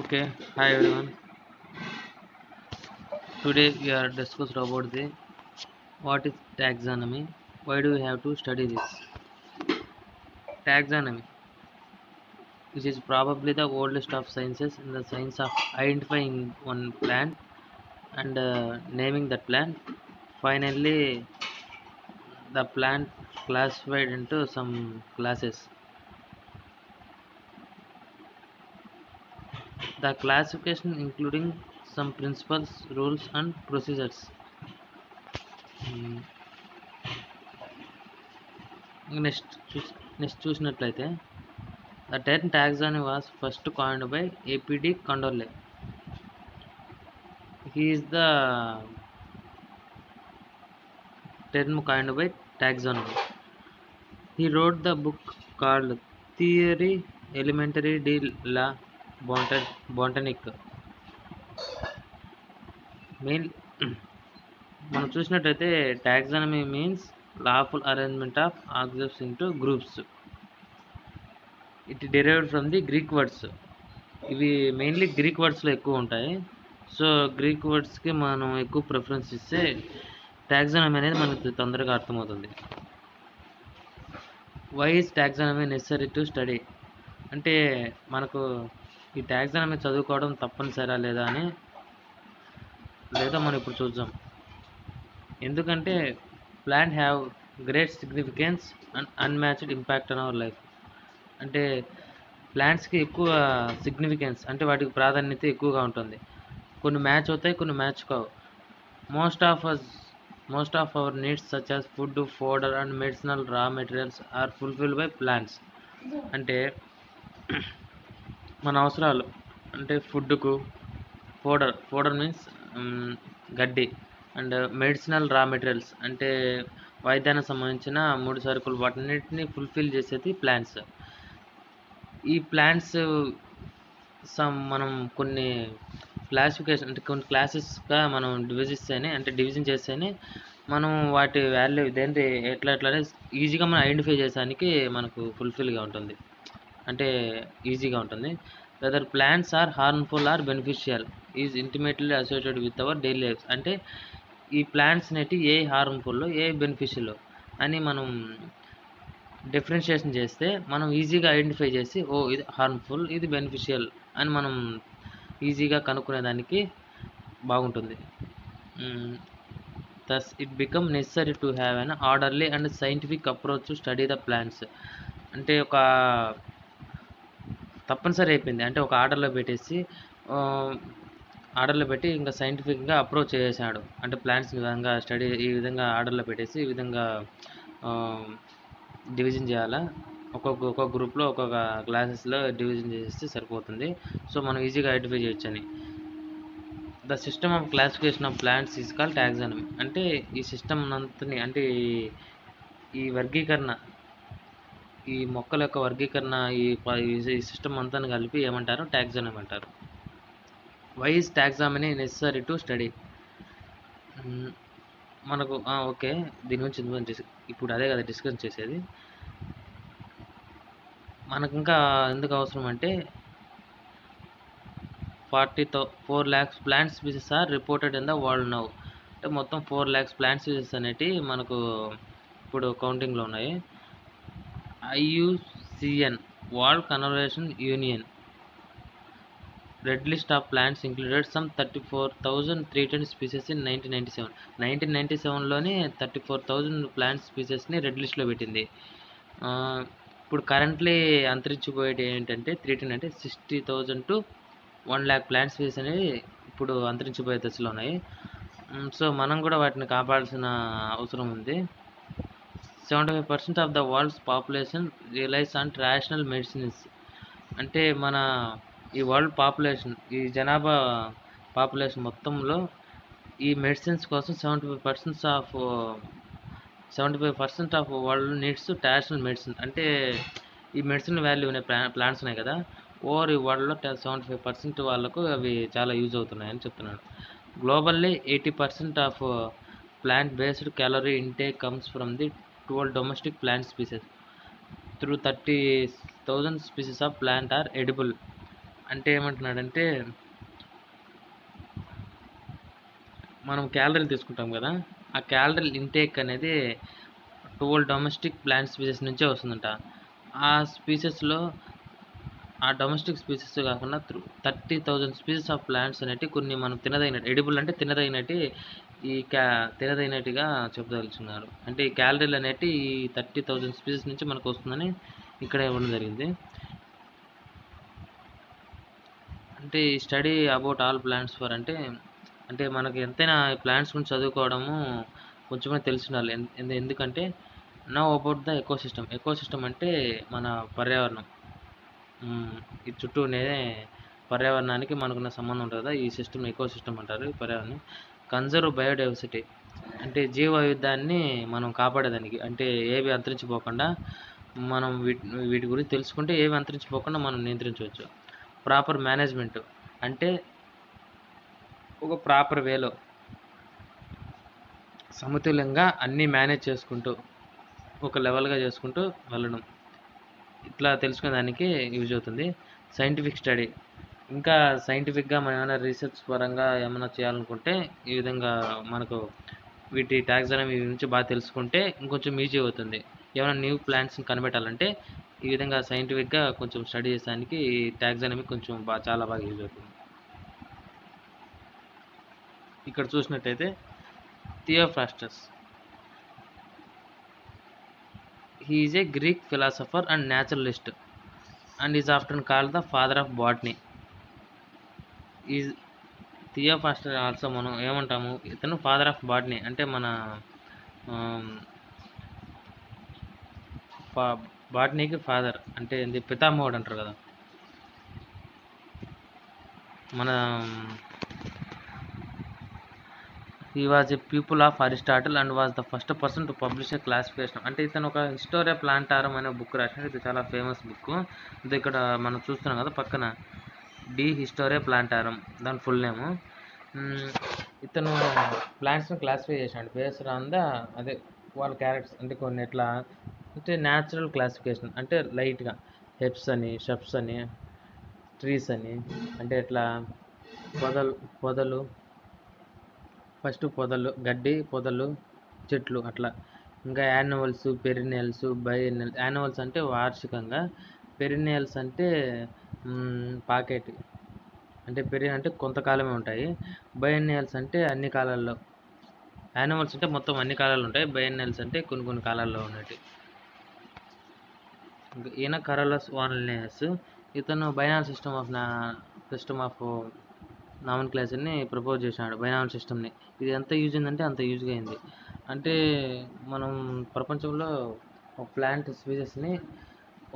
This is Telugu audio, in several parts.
Okay, hi everyone. Today we are discussed about the what is taxonomy. Why do we have to study this? Taxonomy, which is probably the oldest of sciences in the science of identifying one plant and naming that plant. Finally, the plant classified into some classes. The classification including some principles, rules, and procedures. Hmm. Next చూసినట్లయితే the term taxonomy was first coined by A.P.D. Condorcet. He is the term coined by taxonomy. He wrote the book called Theorie Elementaire de la Botanique. Main మనం చూసినట్టయితే taxonomy means lawful arrangement of objects into groups. It derived from the Greek words. ఇవి మెయిన్లీ గ్రీక్ వర్డ్స్లో ఎక్కువ ఉంటాయి. సో గ్రీక్ వర్డ్స్కి మనం ఎక్కువ ప్రిఫరెన్స్ ఇస్తే టాక్సానమీ అనేది మనకు తొందరగా అర్థమవుతుంది. Why is taxonomy necessary to study అంటే మనకు ఈ టాక్సానమీ చదువుకోవడం తప్పనిసరా లేదా అని లేదా మనం ఇప్పుడు చూద్దాం. ఎందుకంటే plant have great significance and unmatched impact on our life. అంటే ప్లాంట్స్కి ఎక్కువ సిగ్నిఫికెన్స్ అంటే వాటికి ప్రాధాన్యత ఎక్కువగా ఉంటుంది. కొన్ని మ్యాచ్ అవుతాయి, కొన్ని మ్యాచ్ కావు. Most of our needs such as food, fodder and medicinal raw materials are fulfilled by plants. అంటే మన అవసరాలు అంటే ఫుడ్కు ఫోడర్ మీన్స్ గడ్డి అండ్ మెడిసినల్ రా మెటీరియల్స్ అంటే వైద్యానికి సంబంధించిన ముడి సరుకులు వాటన్నిటిని ఫుల్ఫిల్ చేసేది ప్లాంట్స్. ఈ ప్లాంట్స్ మనం కొన్ని క్లాసిఫికేషన్ అంటే కొన్ని క్లాసెస్గా మనం డివిజన్ చేస్తేనే మనం వాటి వాల్యూ ఇదేంటి ఎట్లా ఈజీగా మనం ఐడెంటిఫై చేసేదానికి మనకు ఫుల్ఫిల్గా ఉంటుంది, అంటే ఈజీగా ఉంటుంది. Whether plants are harmful or beneficial is intimately associated with our daily life. అంటే ఈ ప్లాంట్స్ అనేటి ఏ హార్మ్ఫుల్ ఏ బెనిఫిషియల్ అని మనం డిఫరెన్షియేషన్ చేస్తే మనం ఈజీగా ఐడెంటిఫై చేసి ఇది హార్మ్ఫుల్ ఇది బెనిఫిషియల్ అని మనం ఈజీగా కనుక్కునేదానికి బాగుంటుంది. thus it become necessary to have an orderly and scientific approach to study the plants. అంటే ఒక తప్పనిసరి అయిపోయింది, అంటే ఒక ఆర్డర్లో పెట్టి ఇంకా సైంటిఫిక్గా అప్రోచ్ చేసాడు. అంటే ప్లాంట్స్ ఈ విధంగా ఆర్డర్లో పెట్టేసి ఈ విధంగా డివిజన్ చేయాలా, ఒక్కొక్క గ్రూప్లో ఒక్కొక్క క్లాసెస్లో డివిజన్ చేస్తే సరిపోతుంది. సో మనం ఈజీగా ఐడెంటిఫై చేయొచ్చని. The system of classification of plants is called taxonomy. అంటే ఈ సిస్టమ్ అంతని అంటే ఈ వర్గీకరణ ఈ మొక్కల యొక్క వర్గీకరణ ఈ సిస్టమ్ అంతా కలిపి ఏమంటారు, టాక్సానమీ అంటారు. Why is taxonomy necessary to study. మనకు ఓకే, దీని గురించి ఇప్పుడు అదే కదా డిస్కస్ చేసేది. మనకు ఇంకా ఎందుకు అవసరం అంటే 4 lakhs plant species are reported in the world now. అంటే మొత్తం 4 lakhs plant species అనేటి మనకు ఇప్పుడు కౌంటింగ్లో ఉన్నాయి. IUCN world conservation union red list of plants included some 34,310 species in 1997. 1997లోనే 34,000 ప్లాంట్ స్పీసెస్ని రెడ్ లిస్ట్లో పెట్టింది. ఇప్పుడు కరెంట్లీ అంతరించిపోయేటి ఏంటంటే 310 అంటే 60,000 to 1 lakh ప్లాంట్ స్పీసెస్ అనేవి ఇప్పుడు అంతరించిపోయే దశలో ఉన్నాయి. సో మనం కూడా వాటిని కాపాడాల్సిన అవసరం ఉంది. 75% of the world's population relies on traditional medicines. అంటే మన ఈ వరల్డ్ పాపులేషన్ ఈ జనాభా పాపులేషన్ మొత్తంలో ఈ మెడిసిన్స్ కోసం 75% of world needs traditional medicine. అంటే ఈ మెడిసిన్ వాల్యూ అనే ప్లాంట్స్ ఉన్నాయి కదా, ఓవర్ ఈ వరల్డ్లో 75% వాళ్ళకు అవి చాలా యూజ్ అవుతున్నాయని చెప్తున్నాడు. Globally 80% of plant based calorie intake comes from the 12 domestic plant species through 30,000 species of plant are edible. అంటే ఏమంటున్నాడంటే మనం క్యాలరీలు తీసుకుంటాం కదా, ఆ క్యాలరీల ఇంటేక్ అనేది 12 డొమెస్టిక్ ప్లాంట్ స్పీసెస్ నుంచే వస్తుందంట. ఆ స్పీసెస్లో ఆ డొమెస్టిక్ స్పీసెస్ కాకుండా 30,000 స్పీసెస్ ఆఫ్ ప్లాంట్స్ అనేటివి కొన్ని మనం తినదగినట్టు ఎడిబుల్ అంటే తినదగినట్టు ఈ తినదగినట్టుగా చెప్పదలుచున్నారు. అంటే ఈ క్యాలరీలు అనేటి ఈ 30,000 స్పీసెస్ నుంచి మనకు వస్తుందని ఇక్కడ ఇవ్వడం జరిగింది. అంటే ఈ study about all plants for అంటే మనకి ఎంతైనా ప్లాంట్స్ గురించి చదువుకోవడము కొంచెమే తెలిసి ఉండాలి. ఎందుకంటే నౌ అబౌట్ ద ఎకోసిస్టమ్ అంటే మన పర్యావరణం. ఈ చుట్టూ ఉండే పర్యావరణానికి మనకున్న సంబంధం ఉంటుంది కదా, ఈ సిస్టమ్ ఎకోసిస్టమ్ అంటారు ఈ పర్యావరణం. కన్జర్వ్ బయోడైవర్సిటీ అంటే జీవ వైవిధ్యాన్ని మనం కాపాడేదానికి, అంటే ఏవి అంతరించిపోకుండా మనం వీటి గురించి తెలుసుకుంటే ఏవి అంతరించిపోకుండా మనం నియంత్రించవచ్చు. ప్రాపర్ మేనేజ్మెంట్ అంటే ఒక ప్రాపర్ వేలో సమతుల్యంగా అన్నీ మేనేజ్ చేసుకుంటూ ఒక లెవెల్గా చేసుకుంటూ వెళ్ళడం, ఇట్లా తెలుసుకునే దానికి యూజ్ అవుతుంది. సైంటిఫిక్ స్టడీ ఇంకా సైంటిఫిక్గా మనం ఏమైనా రీసెర్చ్ పరంగా ఏమైనా చేయాలనుకుంటే ఈ విధంగా మనకు వీటి టాక్సానమీ గురించి బాగా తెలుసుకుంటే ఇంకొంచెం ఈజీ అవుతుంది. ఏమైనా న్యూ ప్లాంట్స్ని కనిపెట్టాలంటే ఈ విధంగా సైంటిఫిక్గా కొంచెం స్టడీ చేసేదానికి ఈ టాక్సానమీ కొంచెం చాలా బాగా యూజ్ అవుతుంది. ఇక్కడ చూసినట్టయితే Theophrastus, he is a Greek philosopher and naturalist and is often called the father of botany. is Theophrastus also మనం ఏమంటాము, ఇతను ఫాదర్ ఆఫ్ బాటనీ అంటే మన బాటనీకి ఫాదర్ అంటే పితామహుడు అంటారు కదా. మన he was a pupil of Aristotle and was the first person to publish a classification. అంటే ఇతను ఒక హిస్టోరియా ప్లాంటారం అనే బుక్ రాసినాడు. ఇది చాలా ఫేమస్ బుక్. ఇది ఇక్కడ మనం చూస్తున్నాం కదా పక్కన, డి హిస్టోరియా ప్లాంటారం దాని ఫుల్ నేము. ఇతను ప్లాంట్స్ని క్లాసిఫై చేశాడు బేస్డ్ ఆన్ ద అదే వాళ్ళ క్యారెక్టర్స్, అంటే కొన్ని ఎట్లా అంటే న్యాచురల్ క్లాసిఫికేషన్ అంటే లైట్గా హెబ్స్ అని, షబ్స్ అని, ట్రీస్ అని, అంటే ఎట్లా పొదలు ఫస్ట్ పొదలు, గడ్డి పొదలు, చెట్లు అట్లా. ఇంకా యాన్యువల్స్, పెరినియల్స్, బైఎన్నియల్స్. యాన్యువల్స్ అంటే వార్షికంగా, పెరినియల్స్ అంటే పాకెట్ అంటే కొంతకాలమే ఉంటాయి. బైఎన్నియల్స్ అంటే అన్ని కాలాల్లో. యాన్యువల్స్ అంటే మొత్తం అన్ని కాలాలు ఉంటాయి, బైఎన్నియల్స్ అంటే కొన్ని కాలాల్లో ఉన్నట్టు. ఈయన కరోలస్ వాన్ లిన్నెయస్, ఇతను బైనాల్ సిస్టమ్ ఆఫ్ నామన్ క్లాస్ని ప్రపోజ్ చేసినాడు, బైనాల్ సిస్టమ్ని. ఇది ఎంత యూజ్ అయిందంటే అంత యూజ్గా అయింది. అంటే మనం ప్రపంచంలో ఒక ప్లాంట్ స్పీసెస్ని,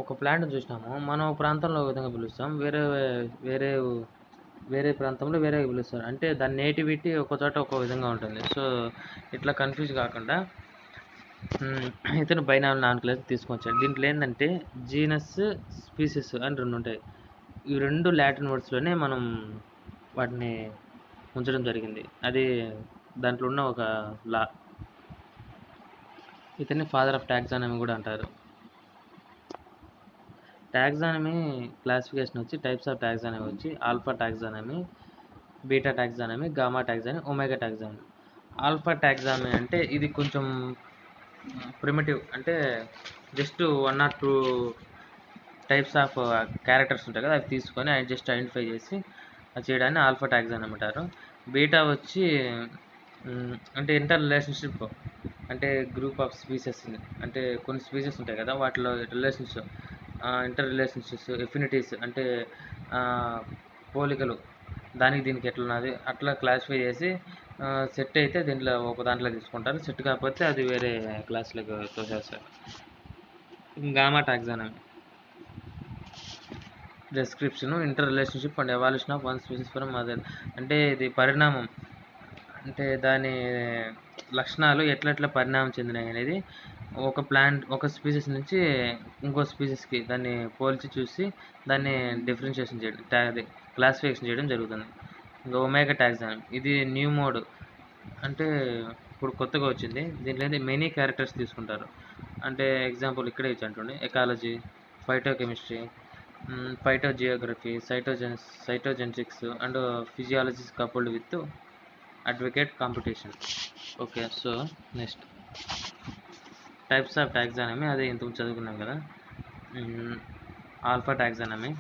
ఒక ప్లాంట్ని చూసినాము, మనం ప్రాంతంలో ఒక విధంగా పిలుస్తాం, వేరే ప్రాంతంలో వేరే పిలుస్తారు. అంటే దాని నేటివిటీ ఒక చోట ఒక విధంగా ఉంటుంది. సో ఇట్లా కన్ఫ్యూజ్ కాకుండా ఇతను బైనాల్ నాన్ క్లాస్ తీసుకొచ్చాడు. దీంట్లో ఏంటంటే జీనస్, స్పీసెస్ అని రెండు ఉంటాయి. ఈ రెండు లాటిన్ వర్డ్స్లోనే మనం వాటిని ఉంచడం జరిగింది. అది దాంట్లో ఉన్న ఒక లా. ఇతన్ని ఫాదర్ ఆఫ్ టాక్సానమీ కూడా అంటారు. టాక్సానమీ క్లాసిఫికేషన్ వచ్చి టైప్స్ ఆఫ్ టాక్సానమీ వచ్చి alpha taxonomy, beta taxonomy, gamma taxonomy, omega taxonomy. Alpha taxonomy అంటే ఇది కొంచెం ప్రిమిటివ్, అంటే just 1 or 2 types of characters ఉంటాయి కదా, అవి తీసుకొని జస్ట్ ఐడెంటిఫై చేసి చేయడాన్ని ఆల్ఫా టాక్సానమీ అంటారు. బీటా వచ్చి అంటే ఇంటర్ రిలేషన్షిప్, అంటే గ్రూప్ ఆఫ్ స్పీసెస్, అంటే కొన్ని స్పీసెస్ ఉంటాయి కదా వాటిలో ఇంటర్ రిలేషన్షిప్స్, ఎఫినిటీస్ అంటే పోలికలు దానికి దీనికి ఎట్లా ఉన్నది అట్లా క్లాసిఫై చేసి సెట్ అయితే దీంట్లో ఒక దాంట్లో తీసుకుంటారు, సెట్ కాకపోతే అది వేరే క్లాస్లోకి తోసేస్తారు. Gamma taxonomy description, inter relationship and evolution of one species from other. అంటే ఇది పరిణామం, అంటే దాని లక్షణాలు ఎట్లా పరిణామం చెందినాయి అనేది ఒక స్పీసీస్ నుంచి ఇంకో స్పీసీస్కి దాన్ని పోల్చి చూసి దాన్ని డిఫరెన్షియేషన్ చేయడం, క్లాసిఫికేషన్ చేయడం జరుగుతుంది. ఇంకా ఒమేగా టాక్సానమీ ఇది న్యూ మోడ్, అంటే ఇప్పుడు కొత్తగా వచ్చింది. దీంట్లో మెనీ క్యారెక్టర్స్ తీసుకుంటారు. అంటే ఎగ్జాంపుల్ ఇక్కడే ఇచ్చి అంటుండే ecology, phytochemistry, phytogeography, cytogenetics, and physiology is coupled with advocate competition. Okay, so next types of taxonomy, అదే ఇంతకు చదువుకున్నాం కదా. ఆల్ఫా టాక్సానమీ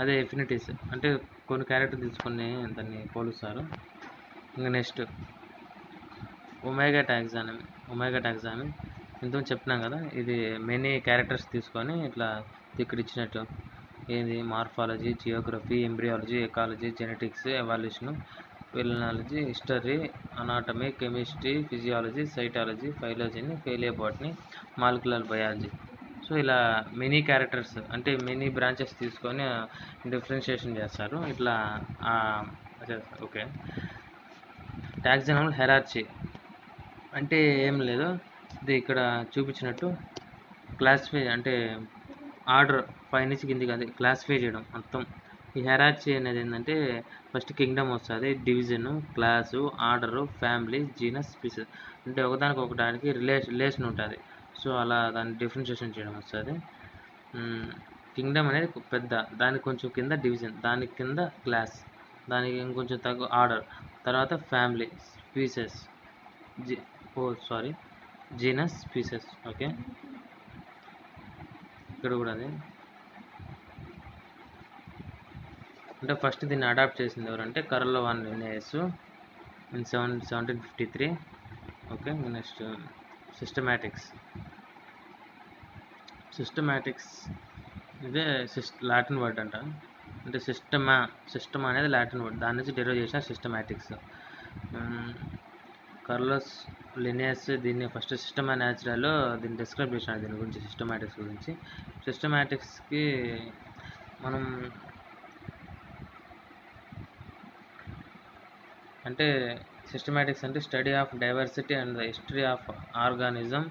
అదే ఎఫినిటీస్, అంటే కొన్ని క్యారెక్టర్ తీసుకొని దాన్ని పోలుస్తారు. ఇంకా నెక్స్ట్ ఒమేగా టాక్సానమీ ఇంతకు చెప్పినాం కదా, ఇది మెనీ క్యారెక్టర్స్ తీసుకొని ఇట్లా ఇక్కడ ఇచ్చినట్టు ఏంది morphology, geography, embryology, ecology, genetics, evolution, phenology, history, anatomy, chemistry, physiology, cytology, ఫైలాలజీని, ఫెలియోబాటనీ, మాలిక్యులర్ బయాలజీ. సో ఇలా మెనీ క్యారెక్టర్స్ అంటే మెనీ బ్రాంచెస్ తీసుకొని డిఫరెన్షియేషన్ చేస్తారు ఇట్లా. ఓకే, టాక్సానమీ హెరార్చీ అంటే ఏం లేదు, ఇది ఇక్కడ చూపించినట్టు క్లాసిఫై అంటే ఆర్డర్ పైనుంచి కిందికి అది క్లాసిఫై చేయడం మొత్తం. ఈ హెరార్చీ అనేది ఏంటంటే ఫస్ట్ కింగ్డమ్ వస్తుంది, division, class, order, family, genus, species, అంటే ఒకదానికి రిలేషన్ ఉంటుంది. సో అలా దాన్ని డిఫరెన్షియేషన్ చేయడం వస్తుంది. కింగ్డమ్ అనేది పెద్ద, దానికి కొంచెం కింద డివిజన్, దానికి కింద క్లాస్, దానికి ఇంకొంచెం తక్కువ ఆర్డర్, తర్వాత family, species, genus, species. Okay, ఇక్కడ కూడా అదే. అంటే ఫస్ట్ దీన్ని అడాప్ట్ చేసింది ఎవరంటే Carl von Linnaeus in 1753. Okay, next systematics ఇదే లాటిన్ వర్డ్ అంట, అంటే సిస్టమ్ అనేది లాటిన్ వర్డ్, దాని నుంచి డెరైవ్ చేసిన సిస్టమాటిక్స్. కర్లోస్ లినియస్ దీన్ని ఫస్ట్ సిస్టమా న్యాచురల్లో దీన్ని డిస్క్రైబ్ చేసినాడు, దీని గురించి సిస్టమాటిక్స్ గురించి. సిస్టమాటిక్స్కి మనం అంటే సిస్టమాటిక్స్ అంటే study of diversity and the history of organism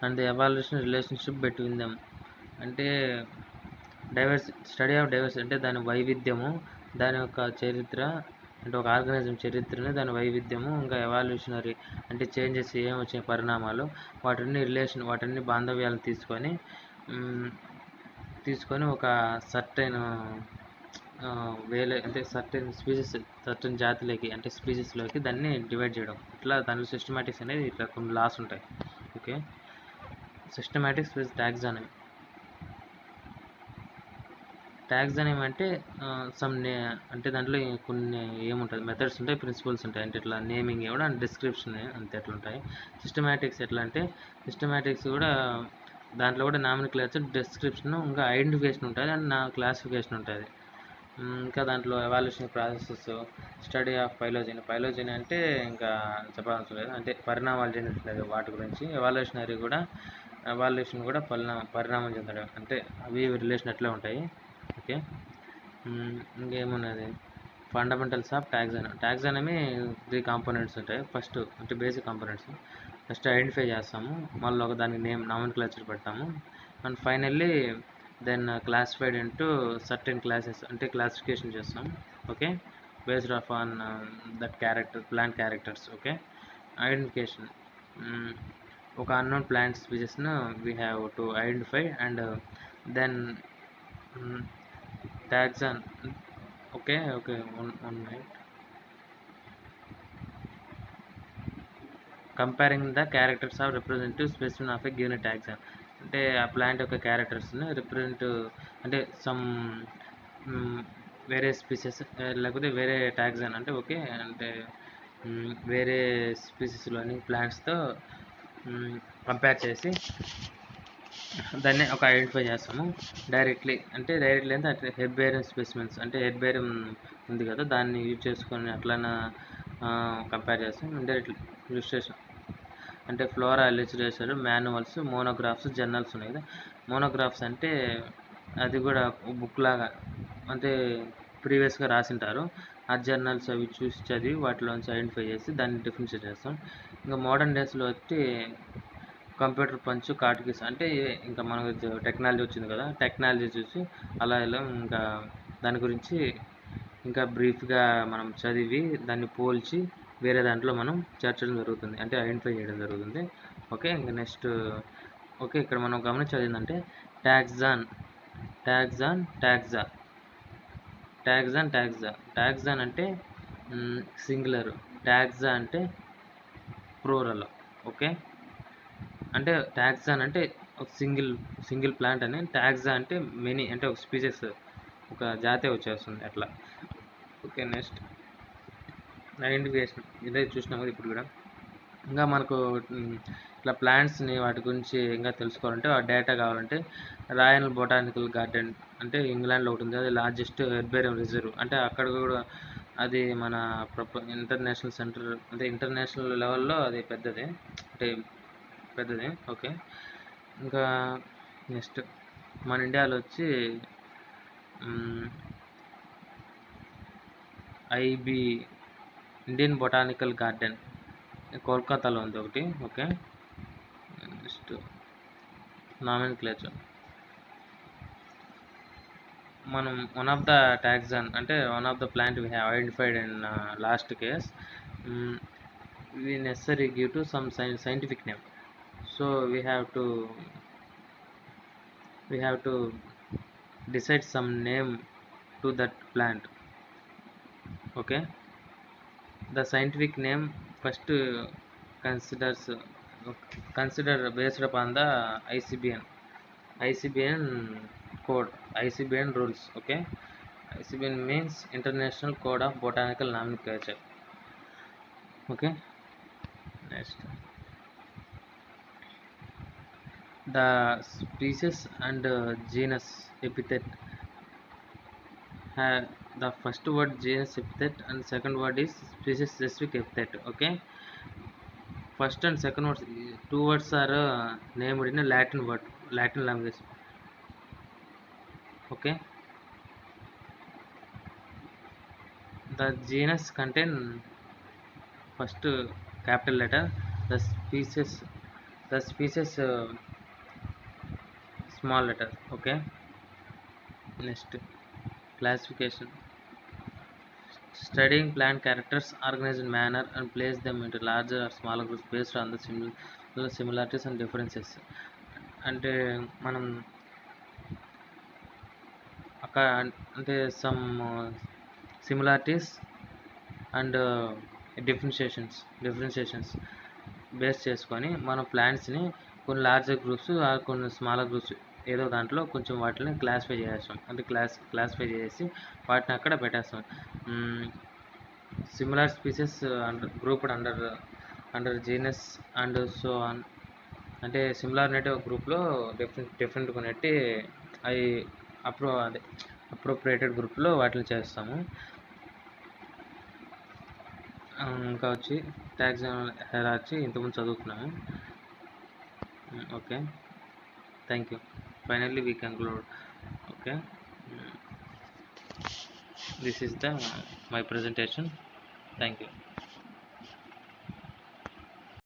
and the evolution relationship between them. అంటే స్టడీ ఆఫ్ డైవర్సిటీ అంటే దాని వైవిధ్యము, దాని యొక్క చరిత్ర, అంటే ఒక ఆర్గానిజం చరిత్రని, దాని వైవిధ్యము, ఇంకా ఎవాల్యూషనరీ అంటే చేంజెస్ ఏం వచ్చిన పరిణామాలు, వాటిని బాంధవ్యాలను తీసుకొని ఒక సర్టైన్ అంటే సర్టైన్ జాతిలోకి అంటే స్పీసెస్లోకి దాన్ని డివైడ్ చేయడం. ఇట్లా దానిలో సిస్టమాటిక్స్ అనేది ఇట్లా కొన్ని లాస్ ఉంటాయి. Okay, systematics with taxonomy. Taxonomy అంటే అంటే దాంట్లో కొన్ని ఏముంటుంది, మెథడ్స్ ఉంటాయి, ప్రిన్సిపల్స్ ఉంటాయి, అంటే ఇట్లా నేమింగ్ ఇవ్వడం అండ్ డిస్క్రిప్షన్ అంతే ఎట్లా ఉంటాయి. సిస్టమాటిక్స్ ఎట్లా అంటే సిస్టమాటిక్స్ కూడా దాంట్లో కూడా నామినిక్లేచర్, డిస్క్రిప్షన్, ఇంకా ఐడెంటిఫికేషన్ ఉంటుంది అండ్ క్లాసిఫికేషన్ ఉంటుంది. ఇంకా దాంట్లో ఎవాల్యూషన్ ప్రాసెసెస్, స్టడీ ఆఫ్ ఫైలోజెనీ అంటే ఇంకా చెప్పాల్సిన లేదు, అంటే పరిణామాలు చెందుతుంది వాటి గురించి. ఎవాల్యూషన్ కూడా పరిణామం చెందడం, అంటే అవి రిలేషన్ ఎట్లా ఉంటాయి. ఓకే, ఇంకేమున్నది ఫండమెంటల్స్ ఆఫ్ టాక్సానమీ 3 కాంపోనెంట్స్ ఉంటాయి. ఫస్ట్ అంటే బేసిక్ కాంపోనెంట్స్, ఫస్ట్ ఐడెంటిఫై చేస్తాము, మళ్ళీ ఒక దానికి నామినిక్లేచర్ పెడతాము, and finally then classified into certain classes అంటే క్లాసిఫికేషన్ చేస్తాం. Okay, based of on that plant characters. Okay, identification ఒక అన్నోన్ ప్లాంట్ స్పీసెస్ను we have to identify and then taxon. Okay, one minute. Comparing the characters of representative specimen of a given taxon, అంటే ఆ ప్లాంట్ యొక్క క్యారెక్టర్స్ని అంటే సమ్ వేరే స్పీసెస్ లేకపోతే వేరే టాక్సాన్ అంటే ఓకే, అంటే వేరే స్పీసెస్లోని ప్లాంట్స్తో కంపేర్ చేసి దాన్ని ఒక ఐడెంటిఫై చేస్తాము డైరెక్ట్లీ అంటే హెర్బేరియం స్పెసిమెన్స్, అంటే హెర్బేరియం ఉంది కదా, దాన్ని యూజ్ చేసుకొని అట్లా కంపేర్ చేస్తాం. ఇండైరెక్ట్లీ ఇలిస్ట్రేషన్ అంటే flora, literature, manuals, monographs, journals ఉన్నాయి కదా. మోనోగ్రాఫ్స్ అంటే అది కూడా బుక్ లాగా, అంటే ప్రీవియస్గా రాసింటారు, ఆ జర్నల్స్ అవి చూసి చదివి వాటిలోంచి ఐడెంటిఫై చేసి దాన్ని డిఫరెన్షియేట్ చేస్తాం. ఇంకా మోడర్న్ డేస్లో వచ్చి కంప్యూటర్ పంచ్, కార్డ్కీస్, అంటే ఇంకా మనకు టెక్నాలజీ వచ్చింది కదా, టెక్నాలజీ చూసి అలా ఇలా ఇంకా దాని గురించి ఇంకా బ్రీఫ్గా మనం చదివి దాన్ని పోల్చి వేరే దాంట్లో మనం చేర్చడం జరుగుతుంది, అంటే ఐడెంటిఫై చేయడం జరుగుతుంది. ఓకే, ఇంకా నెక్స్ట్ ఓకే, ఇక్కడ మనం గమనించేది ఏంటంటే taxon, taxa, taxon, taxa. Taxon అంటే సింగులర్, టాక్సా అంటే ప్లూరల్. ఓకే. అంటే టాక్సాన్ అంటే ఒక సింగిల్ ప్లాంట్ అని, టాక్సా అంటే మెనీ అంటే ఒక స్పీసెస్, ఒక జాతే వచ్చేస్తుంది అట్లా. ఓకే. నెక్స్ట్ ఐడెంటిఫికేషన్ ఇదే చూసినాం కదా ఇప్పుడు కూడా. ఇంకా మనకు ఇట్లా ప్లాంట్స్ని వాటి గురించి ఇంకా తెలుసుకోవాలంటే ఆ డేటా కావాలంటే రాయల్ బొటానికల్ గార్డెన్ అంటే ఇంగ్లాండ్లో ఒకటి ఉంది, అది లార్జెస్ట్ హెర్బేరియం రిజర్వ్. అంటే అక్కడ కూడా అది మన ఇంటర్నేషనల్ సెంటర్, అంటే ఇంటర్నేషనల్ లెవెల్లో అది పెద్దది, అంటే పెద్దది. ఓకే. ఇంకా నెక్స్ట్ మన ఇండియాలో వచ్చి ఐబి ఇండియన్ బొటానికల్ గార్డెన్ కోల్కతాలో ఉంది ఒకటి. ఓకే. Next nomenclature. మనం వన్ ఆఫ్ ద టాక్సాన్ అంటే one of the plant we have identified in last case, we necessary give to some scientific name, so we have to decide some name to that plant. Okay. The scientific name first consider based upon the ICBN code, ICBN rules. Okay. ICBN means International Code of Botanical Nomenclature. Okay. Next, the species and genus epithet. The first word genus epithet and second word is species specific epithet. Okay. First and second words, two words are named in a Latin language. Okay. The genus contain first capital letter, the species small letter. Okay. Next, classification. Studying plant characters, organized in manner and place them into larger or smaller groups based on the similarities and differences. అంటే మనం అక్కడ అంటే some similarities and differentiations base చేసుకొని మనం ప్లాంట్స్ని కొన్ని లార్జర్ గ్రూప్స్, కొన్ని స్మాలర్ గ్రూప్స్ ఏదో దాంట్లో కొంచెం వాటిని క్లాసిఫై చేస్తాం. అంటే క్లాసిఫై చేసి వాటిని అక్కడ పెట్టేస్తాం. Similar species grouped under genus and so on. అంటే సిమిలర్ నెట్టి ఒక గ్రూప్లో డిఫరెంట్గా నెట్టి అవి అప్రోప్రియేటెడ్ గ్రూప్లో వాటిని చేస్తాము. ఇంకా వచ్చి టాక్సాన్ హెరార్చీ ఇంతకుముందు చదువుకున్నాము. Okay. Thank you. Finally we conclude. Okay. This is my presentation. Thank you.